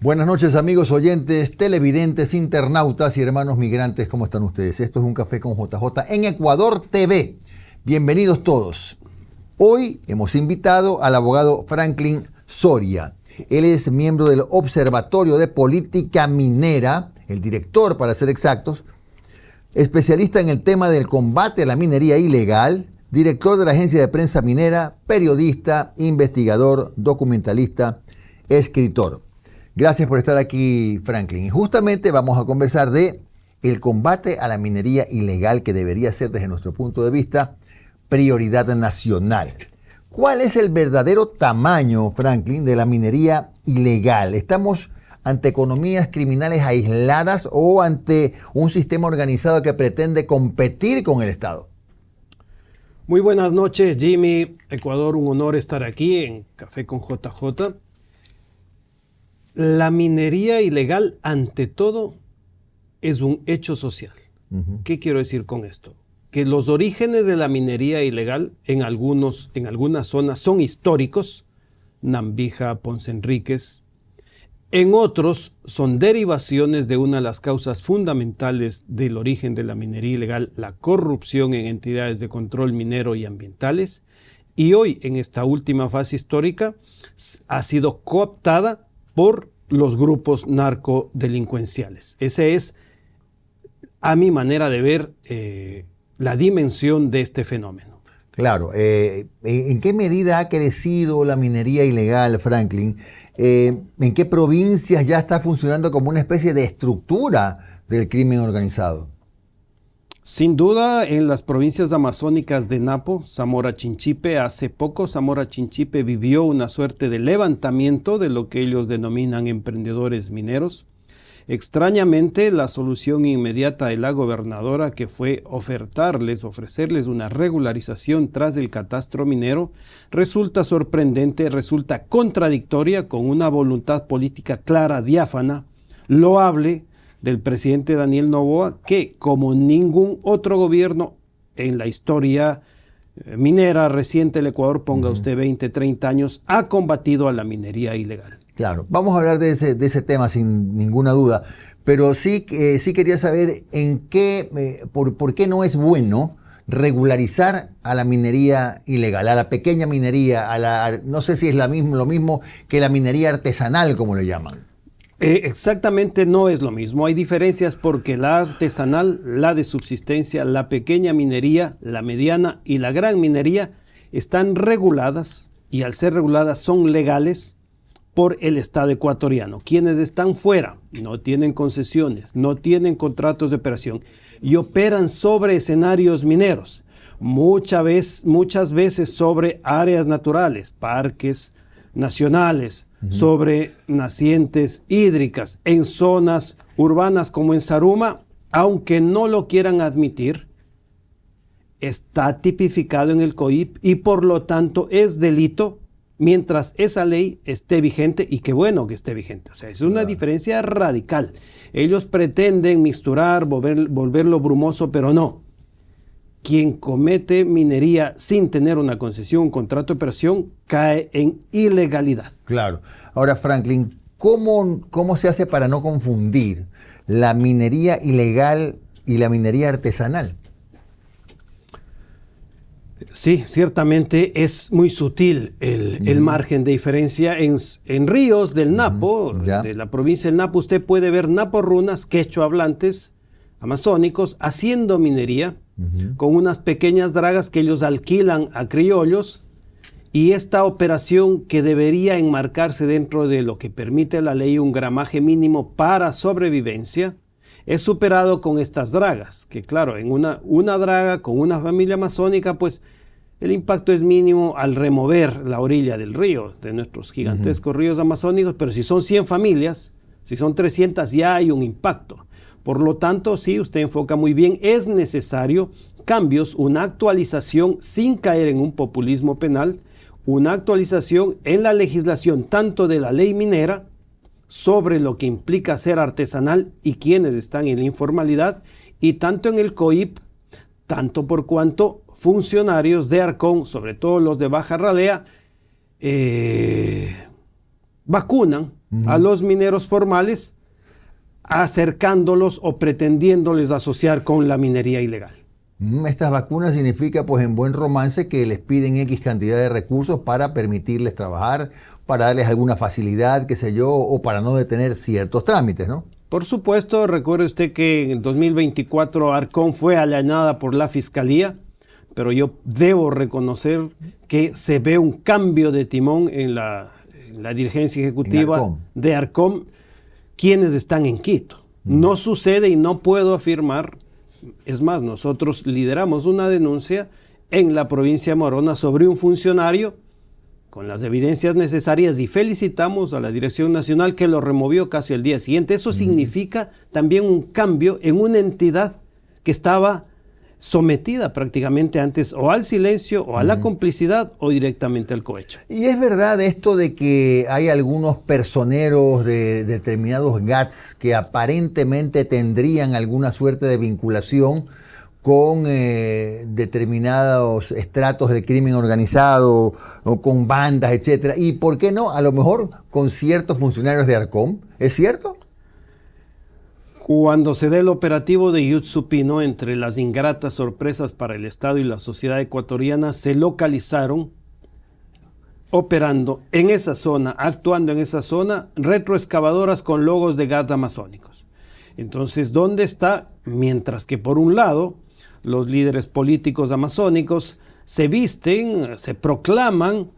Buenas noches, amigos oyentes, televidentes, internautas y hermanos migrantes. ¿Cómo están ustedes? Esto es Un Café con JJ en Ecuador TV. Bienvenidos todos. Hoy hemos invitado al abogado Franklin Soria. Él es miembro del Observatorio de Política Minera, el director para ser exactos, especialista en el tema del combate a la minería ilegal, director de la Agencia de Prensa Minera, periodista, investigador, documentalista, escritor. Gracias por estar aquí, Franklin. Y justamente vamos a conversar de el combate a la minería ilegal, que debería ser, desde nuestro punto de vista, prioridad nacional. ¿Cuál es el verdadero tamaño, Franklin, de la minería ilegal? ¿Estamos ante economías criminales aisladas o ante un sistema organizado que pretende competir con el Estado? Muy buenas noches, Jimmy. Ecuador, un honor estar aquí en Café con JJ. La minería ilegal, ante todo, es un hecho social. ¿Qué quiero decir con esto? Que los orígenes de la minería ilegal en algunas zonas son históricos, Nambija, Ponce Enríquez. En otros son derivaciones de una de las causas fundamentales del origen de la minería ilegal, la corrupción en entidades de control minero y ambientales. Y hoy, en esta última fase histórica, ha sido cooptada por los grupos narcodelincuenciales. Esa es, a mi manera de ver, la dimensión de este fenómeno. Claro. ¿En qué medida ha crecido la minería ilegal, Franklin? ¿En qué provincias ya está funcionando como una especie de estructura del crimen organizado? Sin duda, en las provincias amazónicas de Napo, Zamora Chinchipe, hace poco Zamora Chinchipe vivió una suerte de levantamiento de lo que ellos denominan emprendedores mineros. Extrañamente, la solución inmediata de la gobernadora, que fue ofrecerles una regularización tras el catastro minero, resulta sorprendente, resulta contradictoria con una voluntad política clara, diáfana, loable, del presidente Daniel Noboa, que como ningún otro gobierno en la historia minera reciente del Ecuador, ponga usted 20, 30 años, ha combatido a la minería ilegal. Claro, vamos a hablar de ese tema sin ninguna duda, pero sí quería saber por qué no es bueno regularizar a la minería ilegal, a la pequeña minería, no sé si es lo mismo que la minería artesanal, como le llaman. Exactamente no es lo mismo. Hay diferencias porque la artesanal, la de subsistencia, la pequeña minería, la mediana y la gran minería están reguladas, y al ser reguladas son legales por el Estado ecuatoriano. Quienes están fuera no tienen concesiones, no tienen contratos de operación y operan sobre escenarios mineros, muchas veces sobre áreas naturales, parques nacionales, sobre nacientes hídricas, en zonas urbanas como en Zaruma, aunque no lo quieran admitir, está tipificado en el COIP y por lo tanto es delito mientras esa ley esté vigente, y qué bueno que esté vigente. O sea, es una diferencia radical. Ellos pretenden mixturar, volverlo brumoso, pero no. Quien comete minería sin tener una concesión, un contrato de operación, cae en ilegalidad. Claro. Ahora, Franklin, ¿cómo se hace para no confundir la minería ilegal y la minería artesanal? Sí, ciertamente es muy sutil el margen de diferencia. En ríos del Napo, de la provincia del Napo, usted puede ver naporrunas, quechua hablantes, amazónicos, haciendo minería, con unas pequeñas dragas que ellos alquilan a criollos, y esta operación, que debería enmarcarse dentro de lo que permite la ley, un gramaje mínimo para sobrevivencia, es superado con estas dragas, que claro, en una draga con una familia amazónica, pues el impacto es mínimo al remover la orilla del río, de nuestros gigantescos ríos amazónicos, pero si son 100 familias, si son 300, ya hay un impacto. Por lo tanto, sí, usted enfoca muy bien, es necesario cambios, una actualización sin caer en un populismo penal, una actualización en la legislación tanto de la ley minera sobre lo que implica ser artesanal y quienes están en la informalidad, y tanto en el COIP, tanto por cuanto funcionarios de Arcón, sobre todo los de baja ralea, vacunan a los mineros formales, acercándolos o pretendiéndoles asociar con la minería ilegal. Estas vacunas significa, pues en buen romance, que les piden X cantidad de recursos para permitirles trabajar, para darles alguna facilidad, qué sé yo, o para no detener ciertos trámites, ¿no? Por supuesto, recuerde usted que en 2024 Arcom fue allanada por la Fiscalía, pero yo debo reconocer que se ve un cambio de timón en la dirigencia ejecutiva de Arcom, quienes están en Quito. No sucede y no puedo afirmar. Es más, nosotros lideramos una denuncia en la provincia de Morona sobre un funcionario con las evidencias necesarias y felicitamos a la Dirección Nacional que lo removió casi al día siguiente. Eso significa también un cambio en una entidad que estaba sometida prácticamente antes o al silencio o a la complicidad o directamente al cohecho. Y es verdad esto de que hay algunos personeros de determinados GATS que aparentemente tendrían alguna suerte de vinculación con determinados estratos del crimen organizado o con bandas, etcétera. Y ¿por qué no? A lo mejor con ciertos funcionarios de Arcom. ¿Es cierto? Cuando se dé el operativo de Yutsupino, entre las ingratas sorpresas para el Estado y la sociedad ecuatoriana, se localizaron operando en esa zona, actuando en esa zona, retroexcavadoras con logos de GAT amazónicos. Entonces, ¿dónde está? Mientras que por un lado, los líderes políticos amazónicos se visten, se proclaman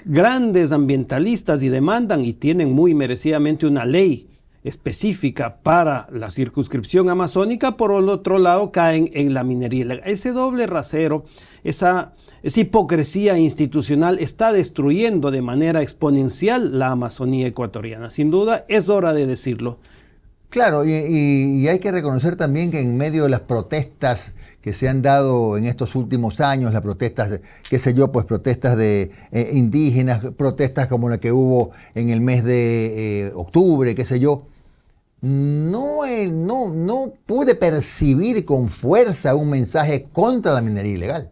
grandes ambientalistas y demandan y tienen muy merecidamente una ley específica para la circunscripción amazónica, por el otro lado caen en la minería ilegal. Ese doble rasero, esa hipocresía institucional está destruyendo de manera exponencial la Amazonía ecuatoriana. Sin duda, es hora de decirlo. Claro, y hay que reconocer también que en medio de las protestas que se han dado en estos últimos años, las protestas, qué sé yo, pues protestas de indígenas, protestas como la que hubo en el mes de octubre, qué sé yo, no pude percibir con fuerza un mensaje contra la minería ilegal.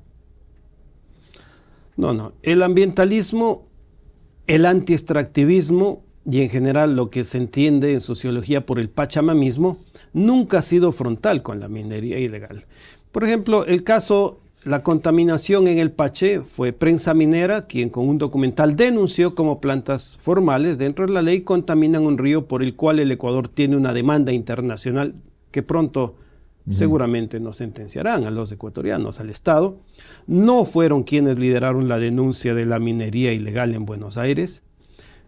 No. El ambientalismo, el antiextractivismo y en general lo que se entiende en sociología por el pachamamismo nunca ha sido frontal con la minería ilegal. Por ejemplo, el caso, la contaminación en el Paché, fue Prensa Minera quien con un documental denunció cómo plantas formales dentro de la ley contaminan un río por el cual el Ecuador tiene una demanda internacional que pronto seguramente nos sentenciarán a los ecuatorianos, al Estado. No fueron quienes lideraron la denuncia de la minería ilegal en Buenos Aires.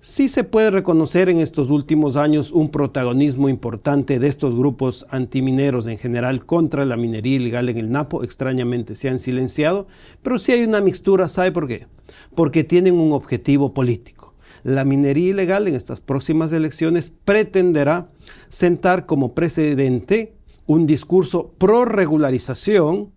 Sí se puede reconocer en estos últimos años un protagonismo importante de estos grupos antimineros en general contra la minería ilegal en el Napo. Extrañamente se han silenciado, pero sí hay una mixtura. ¿Sabe por qué? Porque tienen un objetivo político. La minería ilegal en estas próximas elecciones pretenderá sentar como precedente un discurso pro regularización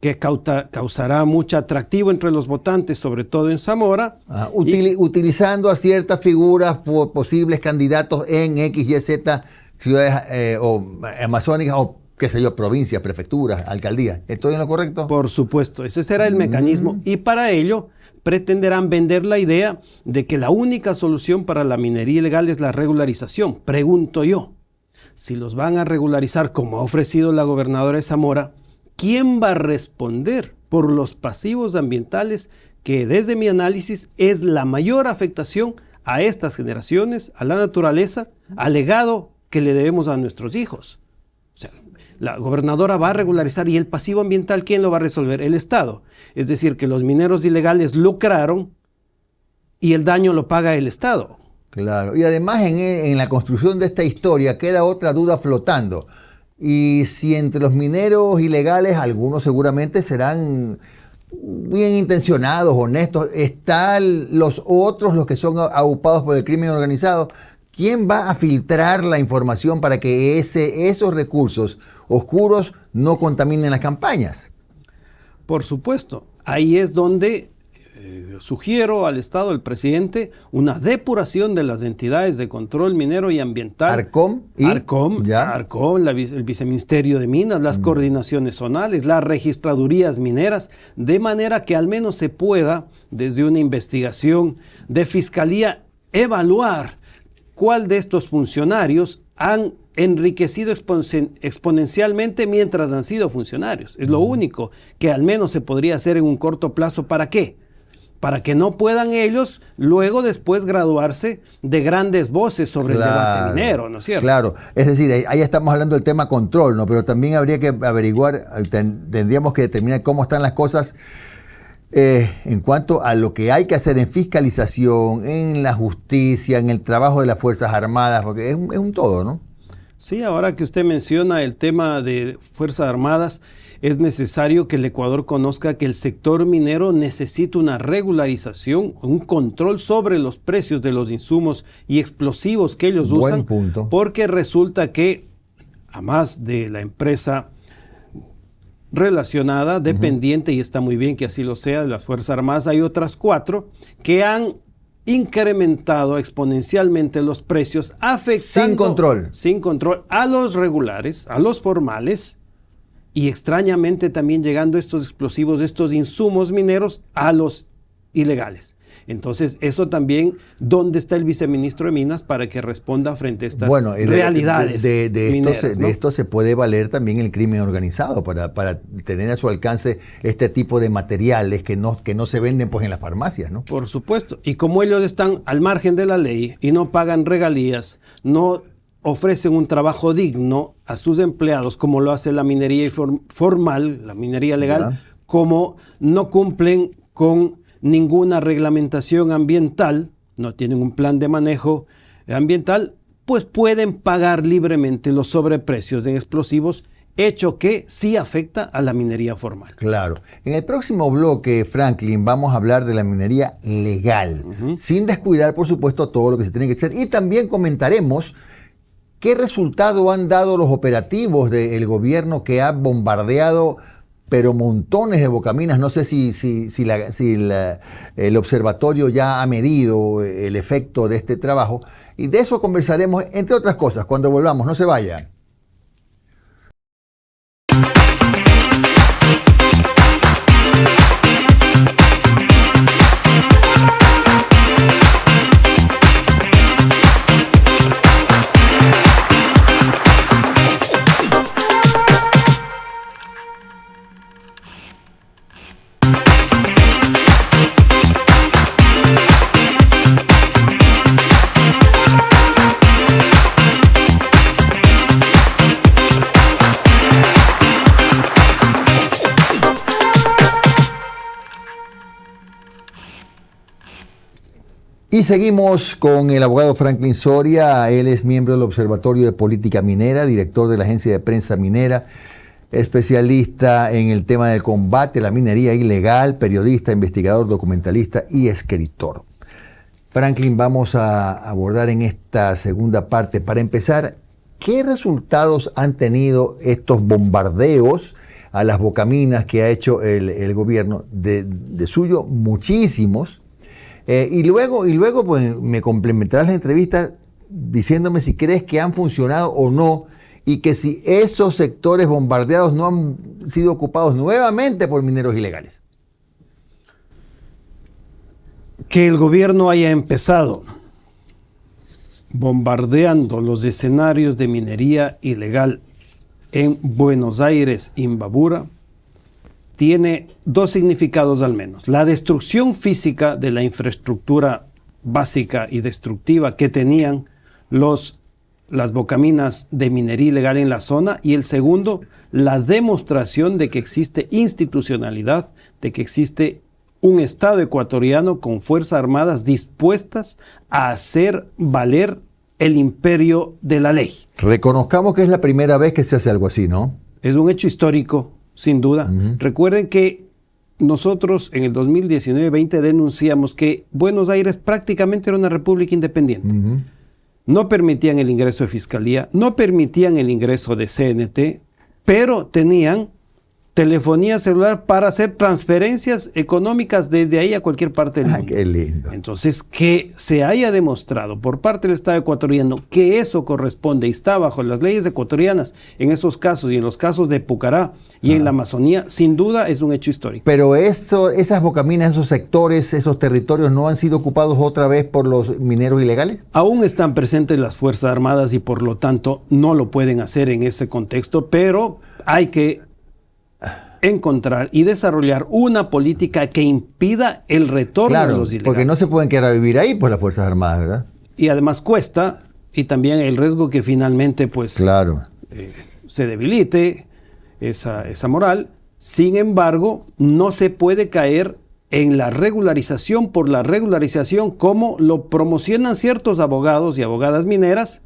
que causará mucho atractivo entre los votantes, sobre todo en Zamora. Utilizando a ciertas figuras, posibles candidatos en X, Y, Z, ciudades o amazónicas o, qué sé yo, provincias, prefecturas, alcaldías. ¿Estoy en lo correcto? Por supuesto, ese será el mecanismo. Y para ello pretenderán vender la idea de que la única solución para la minería ilegal es la regularización. Pregunto yo, si los van a regularizar como ha ofrecido la gobernadora de Zamora, ¿quién va a responder por los pasivos ambientales que desde mi análisis es la mayor afectación a estas generaciones, a la naturaleza, al legado que le debemos a nuestros hijos? O sea, la gobernadora va a regularizar y el pasivo ambiental, ¿quién lo va a resolver? El Estado. Es decir, que los mineros ilegales lucraron y el daño lo paga el Estado. Claro, y además en la construcción de esta historia queda otra duda flotando. Y si entre los mineros ilegales, algunos seguramente serán bien intencionados, honestos, están los otros, los que son aupados por el crimen organizado. ¿Quién va a filtrar la información para que esos recursos oscuros no contaminen las campañas? Por supuesto, ahí es donde sugiero al Estado, al presidente, una depuración de las entidades de control minero y ambiental. Arcom, el Viceministerio de Minas, las coordinaciones zonales, las registradurías mineras, de manera que al menos se pueda, desde una investigación de fiscalía, evaluar cuál de estos funcionarios han enriquecido exponencialmente mientras han sido funcionarios. Es lo único que al menos se podría hacer en un corto plazo. ¿Para qué? Para que no puedan ellos luego después graduarse de grandes voces sobre el debate minero, ¿no es cierto? Claro, es decir, ahí estamos hablando del tema control, ¿no? Pero también habría que averiguar, tendríamos que determinar cómo están las cosas en cuanto a lo que hay que hacer en fiscalización, en la justicia, en el trabajo de las Fuerzas Armadas, porque es un todo, ¿no? Sí, ahora que usted menciona el tema de Fuerzas Armadas, es necesario que el Ecuador conozca que el sector minero necesita una regularización, un control sobre los precios de los insumos y explosivos que ellos usan, porque resulta que, a más de la empresa relacionada, dependiente, y está muy bien que así lo sea, de las Fuerzas Armadas, hay otras 4 que han incrementado exponencialmente los precios, afectando sin control a los regulares, a los formales, y extrañamente también llegando estos explosivos, estos insumos mineros a los ilegales. Entonces, eso también, ¿dónde está el viceministro de Minas para que responda frente a estas realidades mineras? De esto se puede valer también el crimen organizado para tener a su alcance este tipo de materiales que no se venden pues en las farmacias, ¿no? Por supuesto. Y como ellos están al margen de la ley y no pagan regalías, no ofrecen un trabajo digno a sus empleados, como lo hace la minería formal, la minería legal, como no cumplen con ninguna reglamentación ambiental, no tienen un plan de manejo ambiental, pues pueden pagar libremente los sobreprecios en explosivos, hecho que sí afecta a la minería formal. Claro. En el próximo bloque, Franklin, vamos a hablar de la minería legal, sin descuidar, por supuesto, todo lo que se tiene que hacer. Y también comentaremos qué resultado han dado los operativos del gobierno que ha bombardeado pero montones de bocaminas. No sé si el observatorio ya ha medido el efecto de este trabajo. Y de eso conversaremos, entre otras cosas, cuando volvamos. No se vaya. Y seguimos con el abogado Franklin Soria. Él es miembro del Observatorio de Política Minera, director de la Agencia de Prensa Minera, especialista en el tema del combate a la minería ilegal, periodista, investigador, documentalista y escritor. Franklin, vamos a abordar en esta segunda parte, para empezar, ¿qué resultados han tenido estos bombardeos a las bocaminas que ha hecho el gobierno? De suyo, muchísimos. Y luego pues, me complementarás la entrevista diciéndome si crees que han funcionado o no, y que si esos sectores bombardeados no han sido ocupados nuevamente por mineros ilegales. Que el gobierno haya empezado bombardeando los escenarios de minería ilegal en Buenos Aires, Imbabura, tiene 2 significados al menos. La destrucción física de la infraestructura básica y destructiva que tenían las bocaminas de minería ilegal en la zona, y el segundo, la demostración de que existe institucionalidad, de que existe un Estado ecuatoriano con fuerzas armadas dispuestas a hacer valer el imperio de la ley. Reconozcamos que es la primera vez que se hace algo así, ¿no? Es un hecho histórico, sin duda. Recuerden que nosotros en el 2019-20 denunciamos que Buenos Aires prácticamente era una república independiente. No permitían el ingreso de fiscalía, no permitían el ingreso de CNT, pero tenían telefonía celular para hacer transferencias económicas desde ahí a cualquier parte del mundo. Qué lindo. Entonces, que se haya demostrado por parte del Estado ecuatoriano que eso corresponde y está bajo las leyes ecuatorianas en esos casos y en los casos de Pucará y en la Amazonía, sin duda es un hecho histórico. Pero esas bocaminas, esos sectores, esos territorios no han sido ocupados otra vez por los mineros ilegales. Aún están presentes las Fuerzas Armadas y por lo tanto no lo pueden hacer en ese contexto, pero hay que encontrar y desarrollar una política que impida el retorno de los ilegales. Porque no se pueden quedar a vivir ahí por las Fuerzas Armadas, ¿verdad? Y además cuesta, y también el riesgo que finalmente pues se debilite esa moral. Sin embargo, no se puede caer en la regularización por la regularización, como lo promocionan ciertos abogados y abogadas mineras,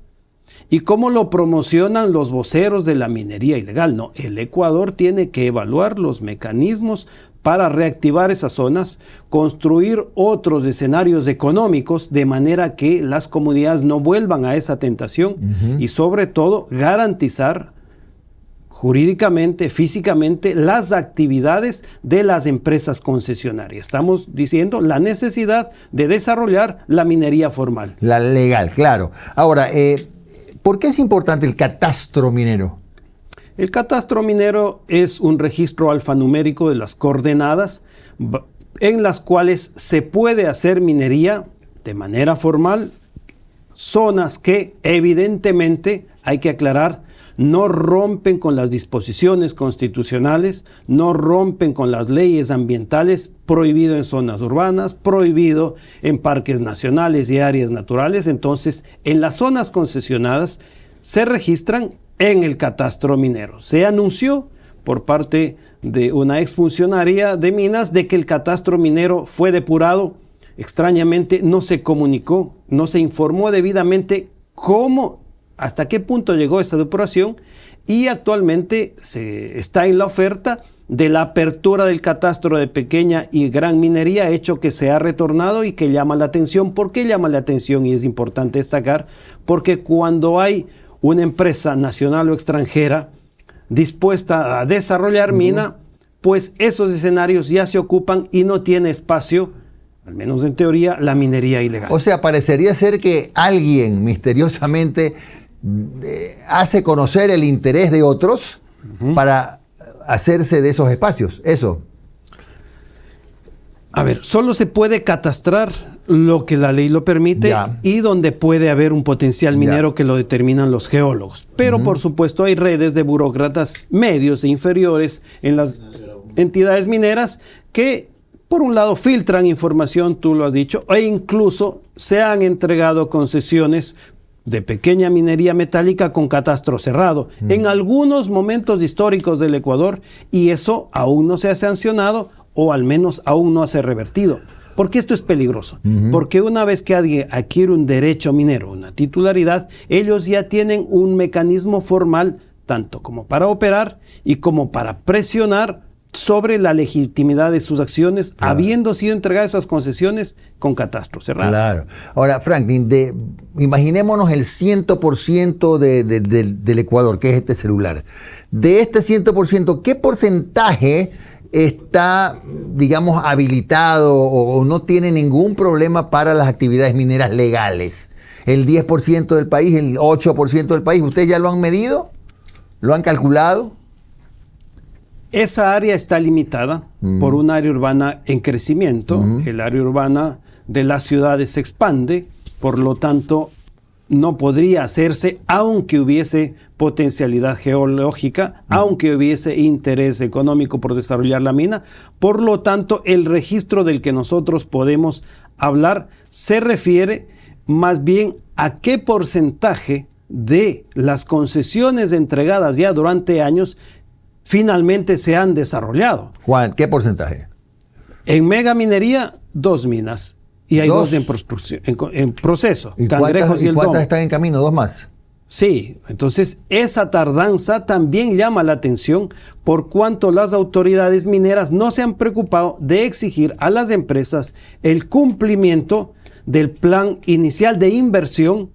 y cómo lo promocionan los voceros de la minería ilegal. No, el Ecuador tiene que evaluar los mecanismos para reactivar esas zonas, construir otros escenarios económicos de manera que las comunidades no vuelvan a esa tentación y sobre todo garantizar jurídicamente, físicamente, las actividades de las empresas concesionarias. Estamos diciendo la necesidad de desarrollar la minería formal. La legal, claro. Ahora, ¿por qué es importante el catastro minero? El catastro minero es un registro alfanumérico de las coordenadas en las cuales se puede hacer minería de manera formal, zonas que evidentemente, hay que aclarar, no rompen con las disposiciones constitucionales, no rompen con las leyes ambientales, prohibido en zonas urbanas, prohibido en parques nacionales y áreas naturales. Entonces, en las zonas concesionadas se registran en el catastro minero. Se anunció por parte de una exfuncionaria de minas de que el catastro minero fue depurado. Extrañamente no se comunicó, no se informó debidamente hasta qué punto llegó esta depuración, y actualmente se está en la oferta de la apertura del catastro de pequeña y gran minería, hecho que se ha retornado y que llama la atención. ¿Por qué llama la atención? Y es importante destacar, porque cuando hay una empresa nacional o extranjera dispuesta a desarrollar mina, pues esos escenarios ya se ocupan y no tiene espacio, al menos en teoría, la minería ilegal. O sea, parecería ser que alguien misteriosamente hace conocer el interés de otros para hacerse de esos espacios. Eso. A ver, solo se puede catastrar lo que la ley lo permite y donde puede haber un potencial minero que lo determinan los geólogos. Pero por supuesto hay redes de burócratas medios e inferiores en las entidades mineras que por un lado filtran información, tú lo has dicho, e incluso se han entregado concesiones de pequeña minería metálica con catastro cerrado en algunos momentos históricos del Ecuador, y eso aún no se ha sancionado, o al menos aún no se ha revertido. ¿Por qué esto es peligroso? Porque una vez que alguien adquiere un derecho minero, una titularidad, ellos ya tienen un mecanismo formal tanto como para operar y como para presionar sobre la legitimidad de sus acciones, habiendo sido entregadas esas concesiones con catastro cerrado. Claro. Ahora, Franklin, imaginémonos el 100% del Ecuador, que es este celular. De este 100%, ¿qué porcentaje está, digamos, habilitado o no tiene ningún problema para las actividades mineras legales? ¿El 10% del país, el 8% del país? ¿Ustedes ya lo han medido? ¿Lo han calculado? Esa área está limitada por un área urbana en crecimiento. El área urbana de las ciudades se expande, por lo tanto no podría hacerse aunque hubiese potencialidad geológica, aunque hubiese interés económico por desarrollar la mina. Por lo tanto, el registro del que nosotros podemos hablar se refiere más bien a qué porcentaje de las concesiones entregadas ya durante años finalmente se han desarrollado. Juan, ¿qué porcentaje? En megaminería, 2 minas. Y hay 2 en proceso. ¿Y Cangrejos y el cuántas Domo. están en camino? 2 más. Sí, entonces esa tardanza también llama la atención por cuanto las autoridades mineras no se han preocupado de exigir a las empresas el cumplimiento del plan inicial de inversión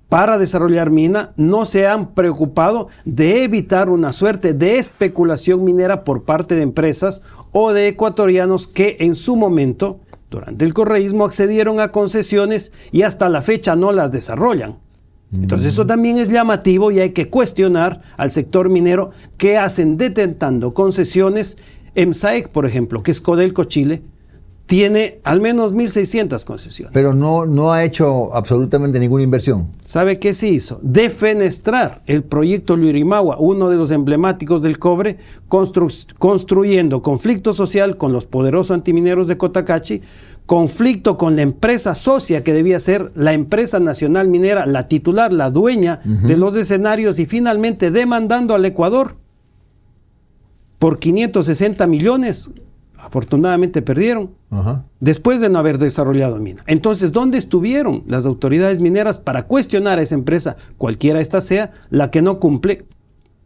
para desarrollar mina, no se han preocupado de evitar una suerte de especulación minera por parte de empresas o de ecuatorianos que en su momento, durante el correísmo, accedieron a concesiones y hasta la fecha no las desarrollan. Entonces eso también es llamativo y hay que cuestionar al sector minero que hacen detentando concesiones. EMSAEC, por ejemplo, que es Codelco Chile, tiene al menos 1.600 concesiones. Pero no ha hecho absolutamente ninguna inversión. ¿Sabe qué se hizo? Defenestrar el proyecto Llurimagua, uno de los emblemáticos del cobre, construyendo conflicto social con los poderosos antimineros de Cotacachi, conflicto con la empresa socia que debía ser la empresa nacional minera, la titular, la dueña de los escenarios, y finalmente demandando al Ecuador por 560 millones. Afortunadamente perdieron, después de no haber desarrollado mina. Entonces, ¿dónde estuvieron las autoridades mineras para cuestionar a esa empresa, cualquiera esta sea, la que no cumple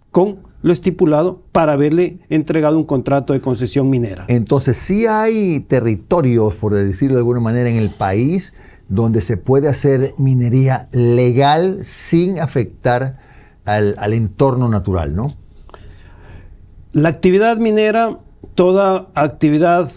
con lo estipulado para haberle entregado un contrato de concesión minera? Entonces, sí hay territorios, por decirlo de alguna manera, en el país donde se puede hacer minería legal sin afectar al entorno natural, ¿no? La actividad minera, toda actividad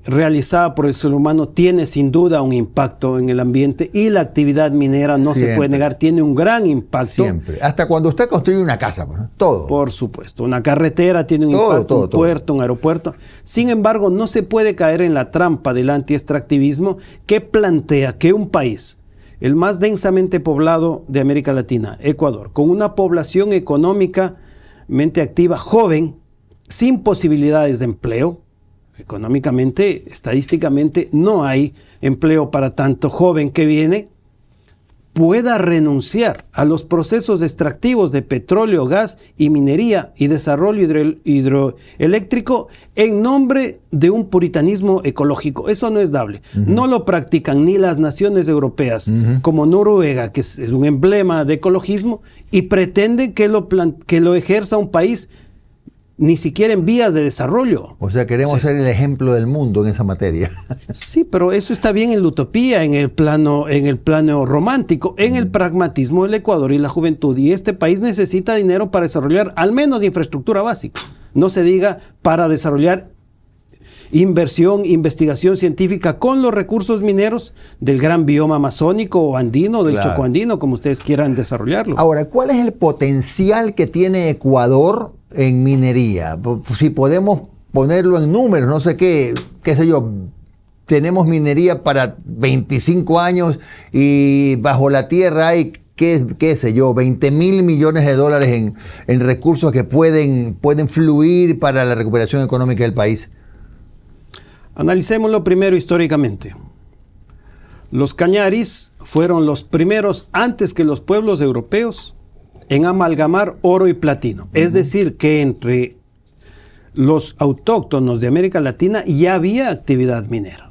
realizada por el ser humano tiene sin duda un impacto en el ambiente, y la actividad minera, no se puede negar, tiene un gran impacto. Siempre. Hasta cuando usted construye una casa, todo. Por supuesto. Una carretera tiene un impacto, un puerto, un aeropuerto. Sin embargo, no se puede caer en la trampa del antiextractivismo que plantea que un país, el más densamente poblado de América Latina, Ecuador, con una población económicamente activa, joven, sin posibilidades de empleo, económicamente, estadísticamente, no hay empleo para tanto joven que viene, pueda renunciar a los procesos extractivos de petróleo, gas y minería y desarrollo hidroeléctrico en nombre de un puritanismo ecológico. Eso no es dable. No lo practican ni las naciones europeas, como Noruega, que es un emblema de ecologismo, y pretenden que lo ejerza un país ni siquiera en vías de desarrollo. O sea, queremos ser el ejemplo del mundo en esa materia. Sí, pero eso está bien en la utopía, en el plano romántico. En el pragmatismo, el Ecuador y la juventud y este país necesita dinero para desarrollar al menos infraestructura básica. No se diga para desarrollar inversión, investigación científica con los recursos mineros del gran bioma amazónico o andino, del chocoandino, como ustedes quieran desarrollarlo. Ahora, ¿cuál es el potencial que tiene Ecuador en minería? Si podemos ponerlo en números, no sé qué sé yo, tenemos minería para 25 años y bajo la tierra hay, qué sé yo, 20.000 millones de dólares en recursos que pueden fluir para la recuperación económica del país. Analicémoslo primero históricamente. Los cañaris fueron los primeros, antes que los pueblos europeos, en amalgamar oro y platino. Es decir, que entre los autóctonos de América Latina ya había actividad minera.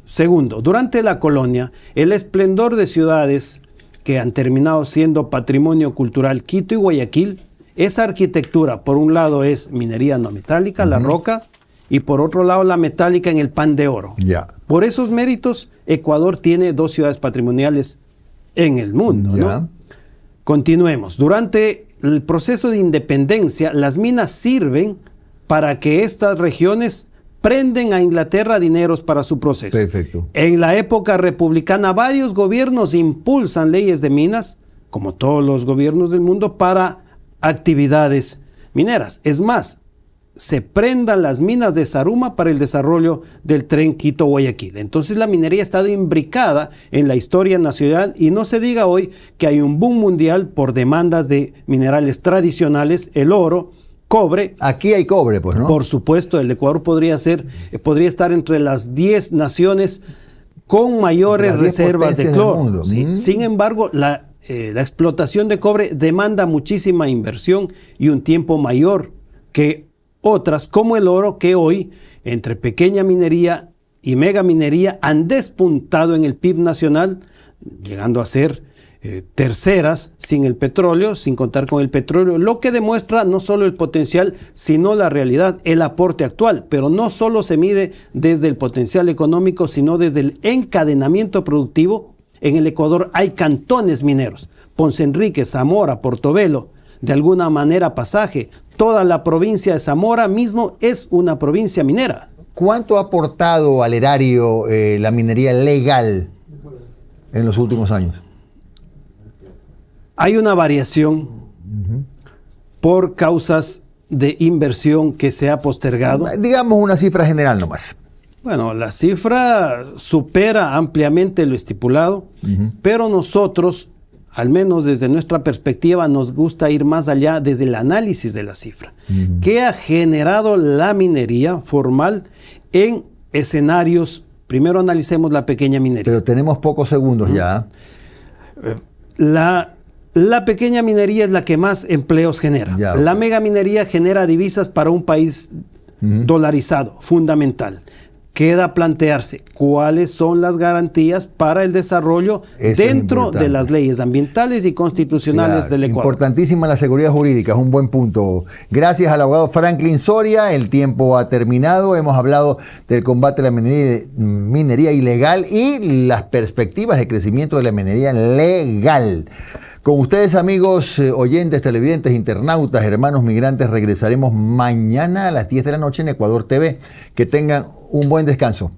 Segundo, durante la colonia, el esplendor de ciudades que han terminado siendo patrimonio cultural, Quito y Guayaquil, esa arquitectura, por un lado, es minería no metálica, la roca, y por otro lado la metálica en el pan de oro. Por esos méritos, Ecuador tiene 2 ciudades patrimoniales en el mundo, ¿no? Continuemos. Durante el proceso de independencia, las minas sirven para que estas regiones prenden a Inglaterra dineros para su proceso. Perfecto. En la época republicana, varios gobiernos impulsan leyes de minas, como todos los gobiernos del mundo, para actividades mineras. Es más, se prendan las minas de Zaruma para el desarrollo del tren Quito-Guayaquil. Entonces la minería ha estado imbricada en la historia nacional, y no se diga hoy que hay un boom mundial por demandas de minerales tradicionales, el oro, cobre. Aquí hay cobre, pues, ¿no? Por supuesto, el Ecuador podría estar entre las 10 naciones con mayores reservas de cloro. Sin embargo, la explotación de cobre demanda muchísima inversión y un tiempo mayor que otras, como el oro, que hoy, entre pequeña minería y mega minería, han despuntado en el PIB nacional, llegando a ser terceras sin el petróleo, sin contar con el petróleo, lo que demuestra no solo el potencial, sino la realidad, el aporte actual. Pero no solo se mide desde el potencial económico, sino desde el encadenamiento productivo En el Ecuador hay cantones mineros. Ponce Enrique, Zamora, Portobelo, de alguna manera Pasaje. Toda la provincia de Zamora mismo es una provincia minera. ¿Cuánto ha aportado al erario la minería legal en los últimos años? Hay una variación por causas de inversión que se ha postergado. Digamos una cifra general nomás. Bueno, la cifra supera ampliamente lo estipulado, pero nosotros, al menos desde nuestra perspectiva, nos gusta ir más allá desde el análisis de la cifra. ¿Qué ha generado la minería formal en escenarios? Primero analicemos la pequeña minería. Pero tenemos pocos segundos ya. La pequeña minería es la que más empleos genera. Ya, la megaminería genera divisas para un país dolarizado, fundamental. Queda plantearse cuáles son las garantías para el desarrollo dentro de las leyes ambientales y constitucionales del Ecuador. Importantísima la seguridad jurídica, es un buen punto. Gracias al abogado Franklin Soria, el tiempo ha terminado. Hemos hablado del combate a la minería ilegal y las perspectivas de crecimiento de la minería legal. Con ustedes, amigos, oyentes, televidentes, internautas, hermanos migrantes, regresaremos mañana a las 10 de la noche en Ecuador TV. Que tengan un buen descanso.